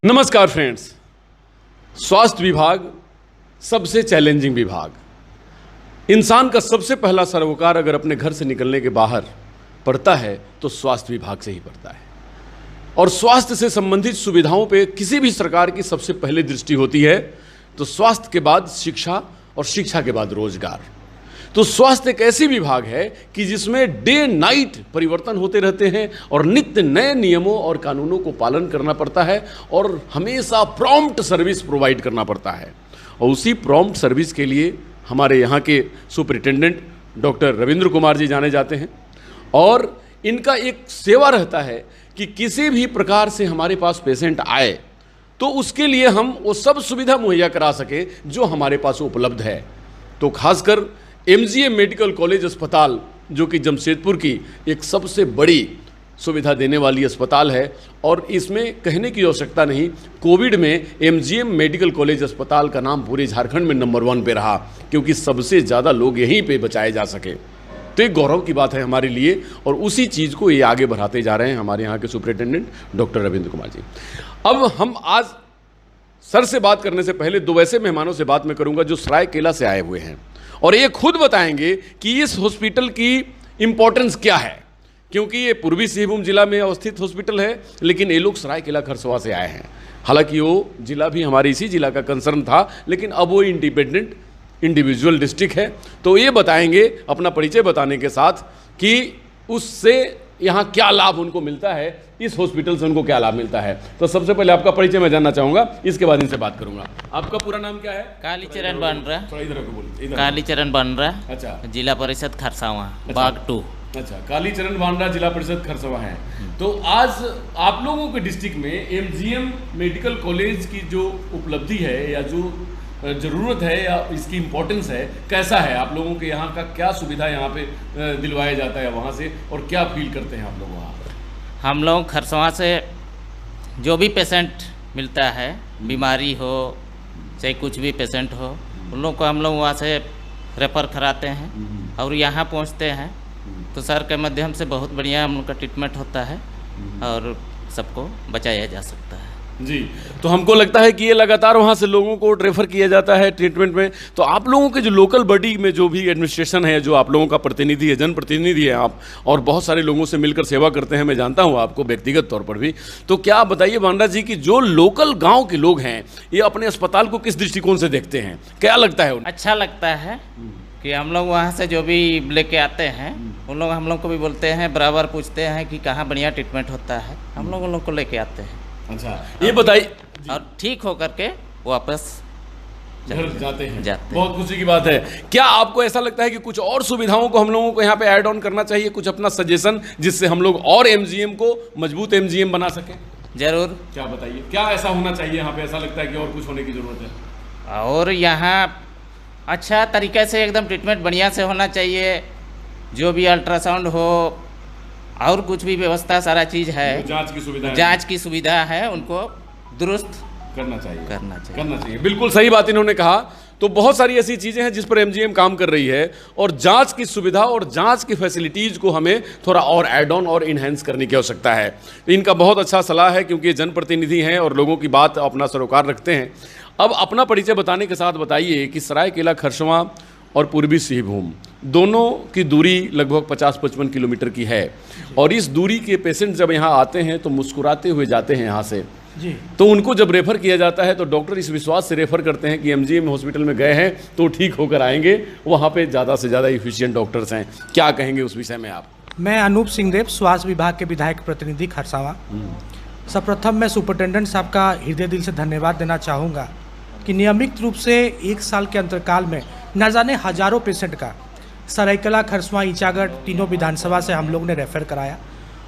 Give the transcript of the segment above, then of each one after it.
नमस्कार फ्रेंड्स। स्वास्थ्य विभाग सबसे चैलेंजिंग विभाग। इंसान का सबसे पहला सरोकार अगर अपने घर से निकलने के बाहर पड़ता है तो स्वास्थ्य विभाग से ही पड़ता है। और स्वास्थ्य से संबंधित सुविधाओं पे किसी भी सरकार की सबसे पहले दृष्टि होती है तो स्वास्थ्य के बाद शिक्षा और शिक्षा के बाद रोजगार। तो स्वास्थ्य एक ऐसी विभाग है कि जिसमें डे नाइट परिवर्तन होते रहते हैं और नित्य नए नियमों और कानूनों को पालन करना पड़ता है और हमेशा प्रॉम्प्ट सर्विस प्रोवाइड करना पड़ता है। और उसी प्रॉम्प्ट सर्विस के लिए हमारे यहाँ के सुपरिटेंडेंट डॉक्टर रविंद्र कुमार जी जाने जाते हैं और इनका एक सेवा रहता है कि किसी भी प्रकार से हमारे पास पेशेंट आए तो उसके लिए हम वो सब सुविधा मुहैया करा सकें जो हमारे पास उपलब्ध है। तो खासकर एमजीएम मेडिकल कॉलेज अस्पताल जो कि जमशेदपुर की एक सबसे बड़ी सुविधा देने वाली अस्पताल है और इसमें कहने की आवश्यकता नहीं, कोविड में एमजीएम मेडिकल कॉलेज अस्पताल का नाम पूरे झारखंड में नंबर 1 पे रहा क्योंकि सबसे ज़्यादा लोग यहीं पे बचाए जा सके। तो एक गौरव की बात है हमारे लिए और उसी चीज़ को ये आगे बढ़ाते जा रहे हैं हमारे यहाँ के सुपरिटेंडेंट डॉक्टर रविंद्र कुमार जी। अब हम आज सर से बात करने से पहले दो ऐसे मेहमानों से बात मैं करूँगा जो सरायकेला से आए हुए हैं और ये खुद बताएंगे कि इस हॉस्पिटल की इम्पोर्टेंस क्या है, क्योंकि ये पूर्वी सिंहभूम जिला में अवस्थित हॉस्पिटल है लेकिन ये लोग सरायकेला खरसवा से आए हैं। हालांकि वो जिला भी हमारे इसी जिला का कंसर्न था लेकिन अब वो इंडिपेंडेंट इंडिविजुअल डिस्ट्रिक्ट है। तो ये बताएंगे अपना परिचय बताने के साथ कि उससे यहाँ क्या लाभ उनको मिलता है, इस हॉस्पिटल से उनको क्या लाभ मिलता है। तो सबसे पहले आपका परिचय मैं जानना चाहूँगा, इसके बाद इनसे बात करूँगा। आपका पूरा नाम क्या है? कालीचरण बांद्रा। थोड़ा इधर आके बोलिए। कालीचरण बांद्रा। अच्छा। जिला परिषद खरसावा बाग 2। अच्छा, कालीचरण बांद्रा जिला परिषद खरसवा है। तो आज आप लोगों के डिस्ट्रिक्ट में एमजीएम मेडिकल कॉलेज की जो उपलब्धि है या जो ज़रूरत है या इसकी इम्पोर्टेंस है, कैसा है? आप लोगों के यहाँ का क्या सुविधा यहाँ पे दिलवाया जाता है वहाँ से और क्या फील करते हैं आप लोग वहाँ पर? हम लोग खरसवा से जो भी पेशेंट मिलता है, बीमारी हो चाहे कुछ भी पेशेंट हो, उन लोग को हम लोग वहाँ से रेफ़र कराते हैं और यहाँ पहुँचते हैं तो सर के माध्यम से बहुत बढ़िया हम लोग का ट्रीटमेंट होता है और सबको बचाया जा सकता है जी। तो हमको लगता है कि ये लगातार वहाँ से लोगों को रेफर किया जाता है ट्रीटमेंट में। तो आप लोगों के जो लोकल बॉडी में जो भी एडमिनिस्ट्रेशन है, जो आप लोगों का प्रतिनिधि है, जनप्रतिनिधि है आप, और बहुत सारे लोगों से मिलकर सेवा करते हैं, मैं जानता हूँ आपको व्यक्तिगत तौर पर भी। तो क्या आप बताइए बांद्रा जी कि जो लोकल गाँव के लोग हैं ये अपने अस्पताल को किस दृष्टिकोण से देखते हैं, क्या लगता है उन्हें? अच्छा लगता है कि हम लोग वहाँ से जो भी लेके आते हैं उन लोग हम लोग को भी बोलते हैं, बराबर पूछते हैं कि कहाँ बढ़िया ट्रीटमेंट होता है, हम लोग उन लोग को लेके आते हैं। अच्छा, ये बताइए। और ठीक होकर के वापस घर जाते हैं। बहुत खुशी की बात है। क्या आपको ऐसा लगता है कि कुछ और सुविधाओं को हम लोगों को यहाँ पे ऐड ऑन करना चाहिए, कुछ अपना सजेशन जिससे हम लोग और एमजीएम को मजबूत एमजीएम बना सकें? जरूर। क्या बताइए, क्या ऐसा होना चाहिए यहाँ पे? ऐसा लगता है कि और कुछ होने की जरूरत है और यहाँ अच्छा तरीके से एकदम ट्रीटमेंट बढ़िया से होना चाहिए। जो भी अल्ट्रासाउंड हो और कुछ भी व्यवस्था सारा चीज़ है, जांच की सुविधा है, उनको दुरुस्त करना चाहिए। बिल्कुल सही बात इन्होंने कहा। तो बहुत सारी ऐसी चीज़ें हैं जिस पर एमजीएम काम कर रही है और जांच की सुविधा और जांच की फैसिलिटीज़ को हमें थोड़ा और ऐड ऑन और इन्हेंस करने की आवश्यकता है। तो इनका बहुत अच्छा सलाह है क्योंकि ये जनप्रतिनिधि हैं और लोगों की बात अपना सरोकार रखते हैं। अब अपना परिचय बताने के साथ बताइए कि सरायकेला खरसवा और पूर्वी सिंहभूम दोनों की दूरी लगभग 50-55 किलोमीटर की है और इस दूरी के पेशेंट जब यहाँ आते हैं तो मुस्कुराते हुए जाते हैं यहाँ से जी। तो उनको जब रेफ़र किया जाता है तो डॉक्टर इस विश्वास से रेफ़र करते हैं कि एमजीएम हॉस्पिटल में गए हैं तो ठीक होकर आएंगे, वहाँ पे ज़्यादा से ज़्यादा इफिशिएंट डॉक्टर्स हैं। क्या कहेंगे उस विषय में आप? मैं अनूप सिंहदेव, स्वास्थ्य विभाग के विधायक प्रतिनिधि खरसावा। सर्वप्रथम मैं सुपरिटेंडेंट साहब का हृदय दिल से धन्यवाद देना चाहूँगा कि नियमित रूप से 1 साल के अंतरकाल में न जाने हजारों पेशेंट का सरायकेला, खरसवा, ईचागढ़ तीनों विधानसभा से हम लोग ने रेफ़र कराया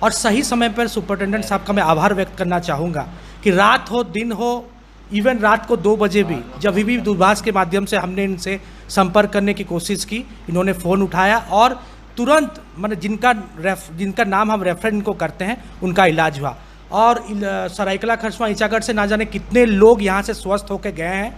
और सही समय पर सुपरिटेंडेंट साहब का मैं आभार व्यक्त करना चाहूँगा कि रात हो दिन हो, इवन रात को 2 बजे भी जब भी दूरभाष के माध्यम से हमने इनसे संपर्क करने की कोशिश की, इन्होंने फ़ोन उठाया और तुरंत जिनका नाम हम रेफर इनको करते हैं उनका इलाज हुआ। और सरायकेला, खरसवा, ईचागढ़ से ना जाने कितने लोग यहाँ से स्वस्थ होकर गए हैं।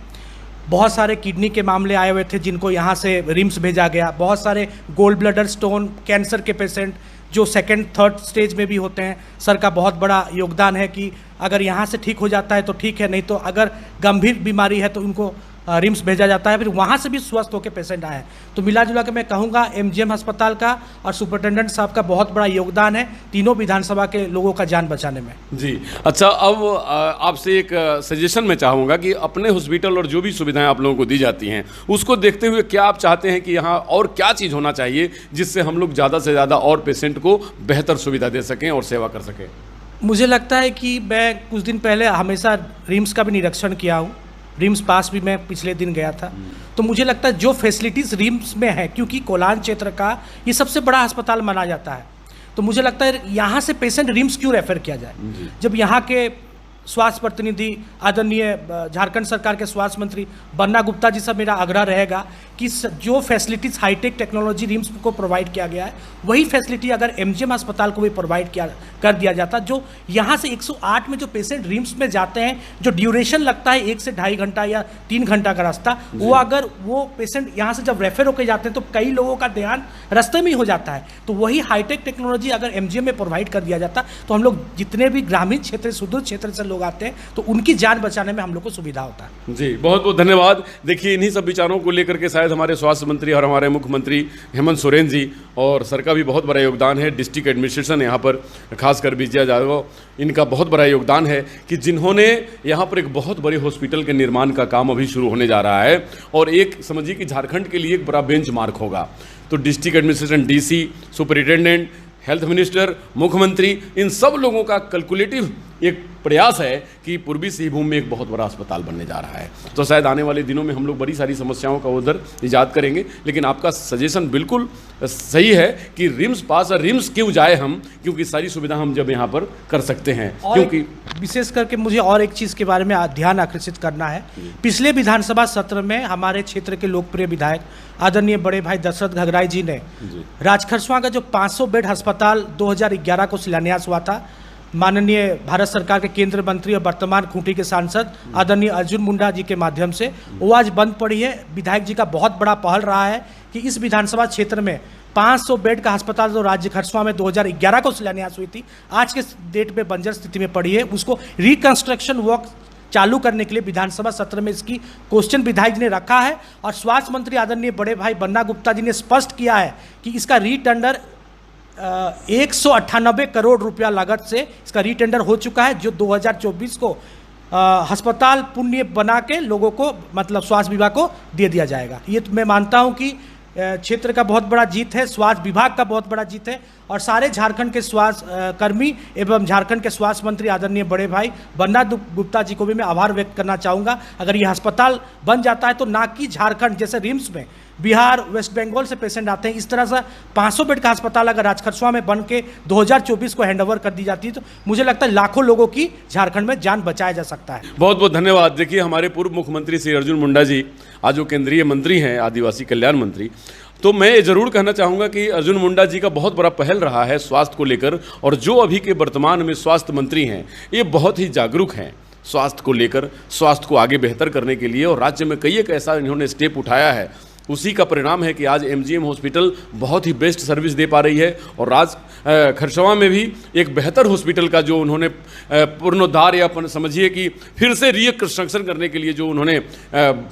बहुत सारे किडनी के मामले आए हुए थे जिनको यहाँ से रिम्स भेजा गया, बहुत सारे गोल्ड ब्लडर स्टोन, कैंसर के पेशेंट जो सेकंड थर्ड स्टेज में भी होते हैं। सर का बहुत बड़ा योगदान है कि अगर यहाँ से ठीक हो जाता है तो ठीक है, नहीं तो अगर गंभीर बीमारी है तो उनको रिम्स भेजा जाता है, फिर वहाँ से भी स्वस्थ होकर पेशेंट आए। तो मिला जुला के मैं कहूँगा एमजीएम अस्पताल का और सुपरिटेंडेंट साहब का बहुत बड़ा योगदान है तीनों विधानसभा के लोगों का जान बचाने में। जी अच्छा, अब आपसे एक सजेशन मैं चाहूँगा कि अपने हॉस्पिटल और जो भी सुविधाएं आप लोगों को दी जाती हैं उसको देखते हुए क्या आप चाहते हैं कि यहाँ और क्या चीज़ होना चाहिए जिससे हम लोग ज़्यादा से ज़्यादा और पेशेंट को बेहतर सुविधा दे सकें और सेवा कर सकें? मुझे लगता है कि मैं कुछ दिन पहले हमेशा रिम्स का भी निरीक्षण किया हूँ, रिम्स पास भी मैं पिछले दिन गया था। तो मुझे लगता है जो फैसिलिटीज़ रिम्स में है, क्योंकि कोलान क्षेत्र का ये सबसे बड़ा अस्पताल माना जाता है, तो मुझे लगता है यहाँ से पेशेंट रिम्स क्यों रेफर किया जाए। जब यहाँ के स्वास्थ्य प्रतिनिधि आदरणीय झारखंड सरकार के स्वास्थ्य मंत्री बन्ना गुप्ता जी से मेरा आग्रह रहेगा कि जो फैसिलिटीज़ हाईटेक टेक्नोलॉजी रिम्स को प्रोवाइड किया गया है वही फैसिलिटी अगर एमजीएम अस्पताल को भी प्रोवाइड कर दिया जाता, जो यहाँ से 108 में जो पेशेंट रिम्स में जाते हैं, जो ड्यूरेशन लगता है 1 से 2.5 घंटा या 3 घंटा का रास्ता, वो अगर वो पेशेंट यहाँ से जब रेफर होकर जाते हैं तो कई लोगों का ध्यान रास्ते में ही हो जाता है। तो वही हाईटेक टेक्नोलॉजी अगर एमजीएम में प्रोवाइड कर दिया जाता तो हम लोग जितने भी ग्रामीण क्षेत्र सुदूर क्षेत्र से लोग आते हैं तो उनकी जान बचाने में हम लोग को सुविधा होता है। जी बहुत बहुत धन्यवाद। देखिए इन्हीं सब विचारों को लेकर के शायद हमारे स्वास्थ्य मंत्री और हमारे मुख्यमंत्री हेमंत सोरेन जी और सर का भी बहुत बड़ा योगदान है। डिस्ट्रिक्ट एडमिनिस्ट्रेशन यहाँ पर खासकर विजया जाधव, इनका बहुत बड़ा योगदान है कि जिन्होंने यहाँ पर एक बहुत बड़े हॉस्पिटल के निर्माण का काम अभी शुरू होने जा रहा है और एक समझिए कि झारखंड के लिए एक बड़ा बेंचमार्क होगा। तो district administration, DC, superintendent, health minister, मुख्यमंत्री, इन सब लोगों का कैलकुलेटिव एक प्रयास है कि पूर्वी सिंहभूम में एक बहुत बड़ा अस्पताल बनने जा रहा है। तो शायद आने वाले दिनों में हम लोग बड़ी सारी समस्याओं का उधर इजाद करेंगे, लेकिन आपका सजेशन बिल्कुल सही है कि रिम्स पास और रिम्स क्यों जाए हम, क्योंकि सारी सुविधा हम जब यहाँ पर कर सकते हैं। क्योंकि विशेष करके मुझे और एक चीज़ के बारे में ध्यान आकर्षित करना है। पिछले विधानसभा सत्र में हमारे क्षेत्र के लोकप्रिय विधायक आदरणीय बड़े भाई दशरथ घगराई जी ने राजखरसवा का जो 500 बेड अस्पताल 2011 को शिलान्यास हुआ था, माननीय भारत सरकार के केंद्रीय मंत्री और वर्तमान खूंटी के सांसद आदरणीय अर्जुन मुंडा जी के माध्यम से वो आज बंद पड़ी है। विधायक जी का बहुत बड़ा पहल रहा है कि इस विधानसभा क्षेत्र में 500 बेड का अस्पताल जो राज्य खरसवा में 2011 को शिलान्यास हुई थी, आज के डेट में बंजर स्थिति में पड़ी है, उसको रिकंस्ट्रक्शन वर्क चालू करने के लिए विधानसभा सत्र में इसकी क्वेश्चन विधायक जी ने रखा है और स्वास्थ्य मंत्री आदरणीय बड़े भाई बन्ना गुप्ता जी ने स्पष्ट किया है कि इसका रीटेंडर 198 करोड़ रुपया लागत से इसका रीटेंडर हो चुका है, जो 2024 को अस्पताल पुण्य बना के लोगों को मतलब स्वास्थ्य विभाग को दे दिया जाएगा। ये तो मैं मानता हूं कि क्षेत्र का बहुत बड़ा जीत है, स्वास्थ्य विभाग का बहुत बड़ा जीत है और सारे झारखंड के स्वास्थ्य कर्मी एवं झारखंड के स्वास्थ्य मंत्री आदरणीय बड़े भाई बन्ना गुप्ता जी को भी मैं आभार व्यक्त करना चाहूँगा। अगर ये अस्पताल बन जाता है तो ना कि झारखंड जैसे रिम्स में बिहार वेस्ट बंगाल से पेशेंट आते हैं, इस तरह से 500 बेड का अस्पताल अगर राजखरसवा में बन के 2024 को हैंडओवर कर दी जाती है तो मुझे लगता है लाखों लोगों की झारखंड में जान बचाया जा सकता है। बहुत बहुत धन्यवाद। देखिए हमारे पूर्व मुख्यमंत्री श्री अर्जुन मुंडा जी आज वो केंद्रीय मंत्री हैं, आदिवासी कल्याण मंत्री, तो मैं ये जरूर कहना चाहूँगा कि अर्जुन मुंडा जी का बहुत बड़ा पहल रहा है स्वास्थ्य को लेकर और जो अभी के वर्तमान में स्वास्थ्य मंत्री हैं ये बहुत ही जागरूक हैं स्वास्थ्य को लेकर, स्वास्थ्य को आगे बेहतर करने के लिए और राज्य में कई एक ऐसा इन्होंने स्टेप उठाया है। उसी का परिणाम है कि आज एमजीएम हॉस्पिटल बहुत ही बेस्ट सर्विस दे पा रही है और खरसवा में भी एक बेहतर हॉस्पिटल का जो उन्होंने पुनरुद्धार या समझिए कि फिर से रिकंस्ट्रक्शन करने के लिए जो उन्होंने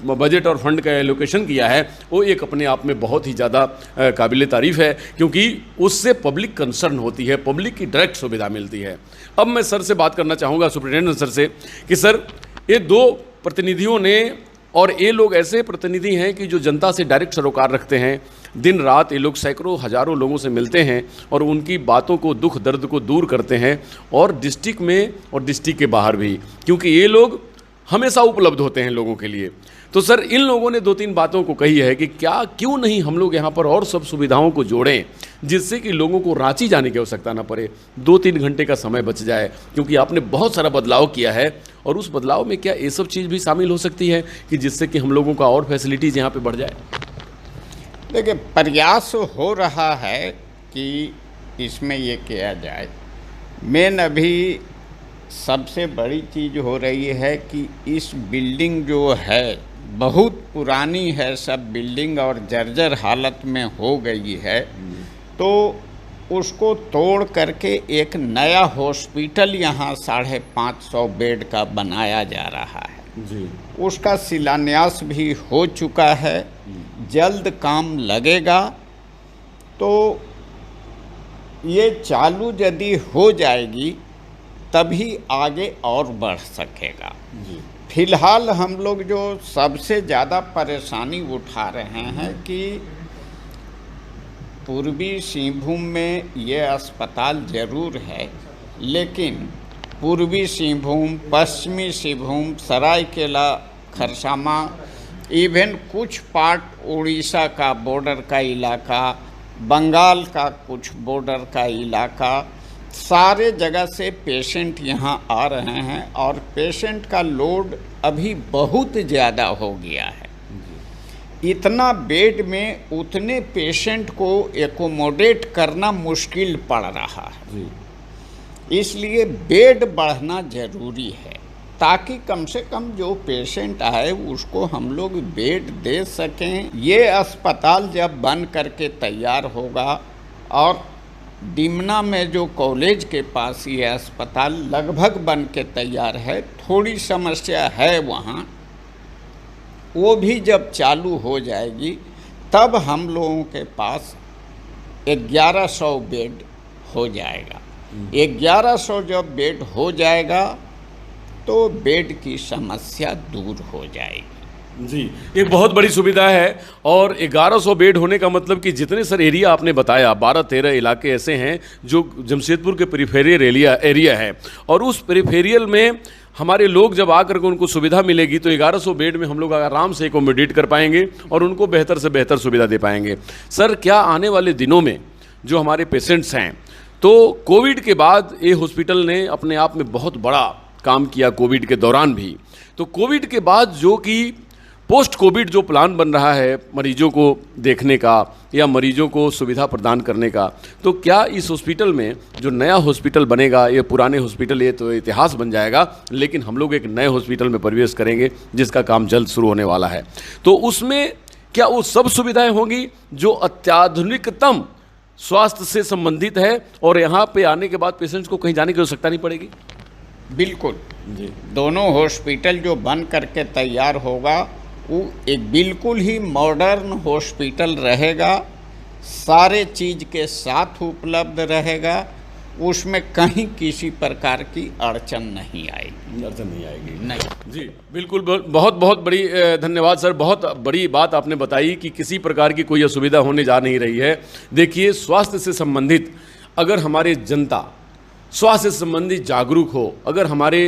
बजट और फंड का एलोकेशन किया है वो एक अपने आप में बहुत ही ज़्यादा काबिल तारीफ़ है, क्योंकि उससे पब्लिक कंसर्न होती है, पब्लिक की डायरेक्ट सुविधा मिलती है। अब मैं सर से बात करना चाहूँगा, सुपरिटेंडेंट सर से, कि सर ये दो प्रतिनिधियों ने और ये लोग ऐसे प्रतिनिधि हैं कि जो जनता से डायरेक्ट सरोकार रखते हैं, दिन रात ये लोग सैकड़ों हजारों लोगों से मिलते हैं और उनकी बातों को, दुख दर्द को दूर करते हैं और डिस्ट्रिक्ट में और डिस्ट्रिक्ट के बाहर भी, क्योंकि ये लोग हमेशा उपलब्ध होते हैं लोगों के लिए। तो सर इन लोगों ने 2-3 बातों को कही है कि क्यों नहीं हम लोग यहाँ पर और सब सुविधाओं को जोड़ें जिससे कि लोगों को रांची जाने की आवश्यकता ना पड़े, 2-3 घंटे का समय बच जाए, क्योंकि आपने बहुत सारा बदलाव किया है और उस बदलाव में क्या ये सब चीज़ भी शामिल हो सकती है कि जिससे कि हम लोगों का और फैसिलिटीज़ यहाँ पे बढ़ जाए? देखिए, प्रयास हो रहा है कि इसमें ये किया जाए। मेन अभी सबसे बड़ी चीज़ हो रही है कि इस बिल्डिंग जो है बहुत पुरानी है, सब बिल्डिंग और जर्जर हालत में हो गई है। तो उसको तोड़ करके एक नया हॉस्पिटल यहाँ 550 बेड का बनाया जा रहा है जी। उसका शिलान्यास भी हो चुका है, जल्द काम लगेगा। तो ये चालू यदि हो जाएगी तभी आगे और बढ़ सकेगा। जी। फिलहाल हम लोग जो सबसे ज़्यादा परेशानी उठा रहे हैं कि पूर्वी सिंहभूम में ये अस्पताल ज़रूर है, लेकिन पूर्वी सिंहभूम, पश्चिमी सिंहभूम, सरायकेला खरसावां, इवन कुछ पार्ट उड़ीसा का बॉर्डर का इलाका, बंगाल का कुछ बॉर्डर का इलाका, सारे जगह से पेशेंट यहाँ आ रहे हैं और पेशेंट का लोड अभी बहुत ज़्यादा हो गया है। इतना बेड में उतने पेशेंट को एकोमोडेट करना मुश्किल पड़ रहा है। जी। इसलिए बेड बढ़ना ज़रूरी है ताकि कम से कम जो पेशेंट आए उसको हम लोग बेड दे सकें। ये अस्पताल जब बन करके तैयार होगा और डिमना में जो कॉलेज के पास ये अस्पताल लगभग बन के तैयार है, थोड़ी समस्या है वहाँ, वो भी जब चालू हो जाएगी तब हम लोगों के पास 1100 बेड हो जाएगा। 1100 जब बेड हो जाएगा तो बेड की समस्या दूर हो जाएगी। जी, एक बहुत बड़ी सुविधा है। और 1100 बेड होने का मतलब कि जितने सर एरिया आपने बताया, 12-13 इलाके ऐसे हैं जो जमशेदपुर के पेरिफेरियल एरिया है, और उस पेरिफेरियल में हमारे लोग जब आकर के उनको सुविधा मिलेगी तो 1100 बेड में हम लोग आराम से एकोमोडेट कर पाएंगे और उनको बेहतर से बेहतर सुविधा दे पाएंगे। सर, क्या आने वाले दिनों में जो हमारे पेशेंट्स हैं, तो कोविड के बाद ये हॉस्पिटल ने अपने आप में बहुत बड़ा काम किया, कोविड के दौरान भी, तो कोविड के बाद जो कि पोस्ट कोविड जो प्लान बन रहा है मरीजों को देखने का या मरीजों को सुविधा प्रदान करने का, तो क्या इस हॉस्पिटल में जो नया हॉस्पिटल बनेगा, ये पुराने हॉस्पिटल ये तो इतिहास बन जाएगा, लेकिन हम लोग एक नए हॉस्पिटल में प्रवेश करेंगे जिसका काम जल्द शुरू होने वाला है, तो उसमें क्या वो सब सुविधाएं होंगी जो अत्याधुनिकतम स्वास्थ्य से संबंधित है और यहाँ पे आने के बाद पेशेंट्स को कहीं जाने की आवश्यकता नहीं पड़ेगी? बिल्कुल जी। दोनों हॉस्पिटल जो बन करके तैयार होगा वो एक बिल्कुल ही मॉडर्न हॉस्पिटल रहेगा, सारे चीज़ के साथ उपलब्ध रहेगा, उसमें कहीं किसी प्रकार की अड़चन नहीं आएगी। अड़चन नहीं आएगी। नहीं। जी बिल्कुल, बहुत बहुत बड़ी धन्यवाद सर, बहुत बड़ी बात आपने बताई कि किसी प्रकार की कोई असुविधा होने जा नहीं रही है। देखिए, स्वास्थ्य से संबंधित अगर हमारे जनता स्वास्थ्य से संबंधित जागरूक हो, अगर हमारे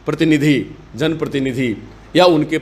प्रतिनिधि, जनप्रतिनिधि या उनके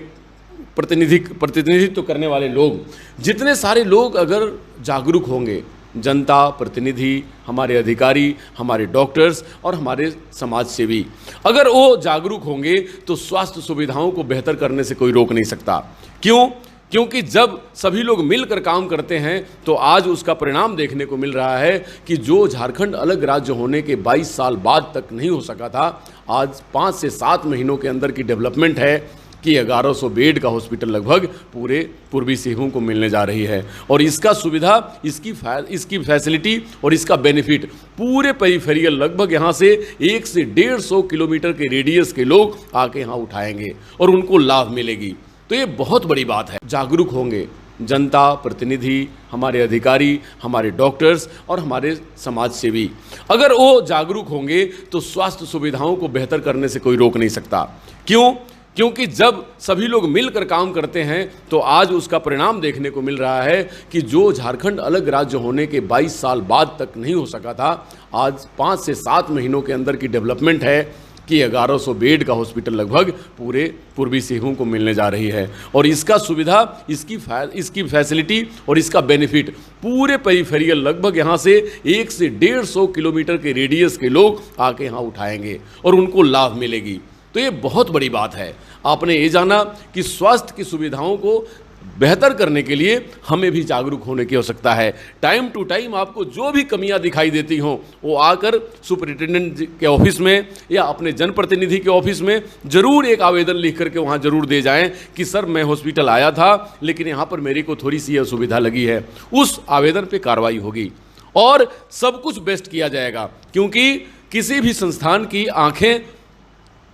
प्रतिनिधित्व करने वाले लोग, जितने सारे लोग अगर जागरूक होंगे, जनता, प्रतिनिधि, हमारे अधिकारी, हमारे डॉक्टर्स और हमारे समाज सेवी, अगर वो जागरूक होंगे तो स्वास्थ्य सुविधाओं को बेहतर करने से कोई रोक नहीं सकता। क्यों? क्योंकि जब सभी लोग मिलकर काम करते हैं तो आज उसका परिणाम देखने को मिल रहा है कि जो झारखंड अलग राज्य होने के 22 साल बाद तक नहीं हो सका था, आज 5 से 7 महीनों के अंदर की डेवलपमेंट है कि 1100 बेड का हॉस्पिटल लगभग पूरे पूर्वी सिंहभूम को मिलने जा रही है। और इसका सुविधा, इसकी फैसिलिटी और इसका बेनिफिट पूरे पेरिफेरियल लगभग यहाँ से 1 से 150 किलोमीटर के रेडियस के लोग आके यहाँ उठाएंगे और उनको लाभ मिलेगी। तो ये बहुत बड़ी बात है। जागरूक होंगे जनता, प्रतिनिधि, हमारे अधिकारी, हमारे डॉक्टर्स और हमारे समाज सेवी, अगर वो जागरूक होंगे तो स्वास्थ्य सुविधाओं को बेहतर करने से कोई रोक नहीं सकता। क्यों? क्योंकि जब सभी लोग मिलकर काम करते हैं तो आज उसका परिणाम देखने को मिल रहा है कि जो झारखंड अलग राज्य होने के 22 साल बाद तक नहीं हो सका था, आज 5 से 7 महीनों के अंदर की डेवलपमेंट है कि 1100 बेड का हॉस्पिटल लगभग पूरे पूर्वी सिंहभूम को मिलने जा रही है। और इसका सुविधा, इसकी फैसिलिटी और इसका बेनिफिट पूरे पेरिफेरियल लगभग यहाँ से 1 से 150 किलोमीटर के रेडियस के लोग आके यहाँ उठाएंगे और उनको लाभ मिलेगी। तो ये बहुत बड़ी बात है। आपने ये जाना कि स्वास्थ्य की सुविधाओं को बेहतर करने के लिए हमें भी जागरूक होने की आवश्यकता है। टाइम टू टाइम आपको जो भी कमियां दिखाई देती हों वो आकर सुपरिटेंडेंट के ऑफिस में या अपने जनप्रतिनिधि के ऑफिस में ज़रूर एक आवेदन लिख करके वहाँ ज़रूर दे जाएं कि सर मैं हॉस्पिटल आया था लेकिन यहाँ पर मेरे को थोड़ी सी असुविधा लगी है। उस आवेदन पर कार्रवाई होगी और सब कुछ बेस्ट किया जाएगा, क्योंकि किसी भी संस्थान की आंखें,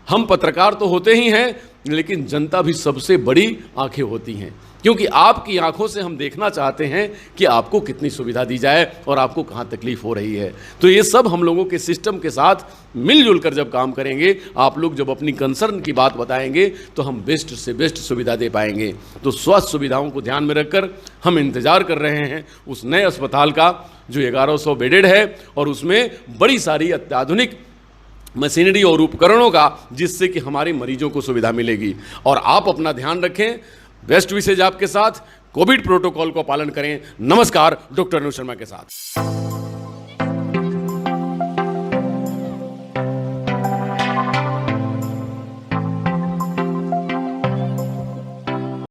हम पत्रकार तो होते ही हैं लेकिन जनता भी सबसे बड़ी आंखें होती हैं, क्योंकि आपकी आंखों से हम देखना चाहते हैं कि आपको कितनी सुविधा दी जाए और आपको कहाँ तकलीफ हो रही है। तो ये सब हम लोगों के सिस्टम के साथ मिलजुल कर जब काम करेंगे, आप लोग जब अपनी कंसर्न की बात बताएंगे तो हम बेस्ट से बेस्ट सुविधा दे पाएंगे। तो स्वास्थ्य सुविधाओं को ध्यान में रखकर हम इंतजार कर रहे हैं उस नए अस्पताल का जो 1100 बेडेड है और उसमें बड़ी सारी अत्याधुनिक मशीनरी और उपकरणों का, जिससे कि हमारे मरीजों को सुविधा मिलेगी। और आप अपना ध्यान रखें, बेस्ट विशेष आपके साथ, कोविड प्रोटोकॉल को पालन करें। नमस्कार, डॉक्टर अनु शर्मा के साथ।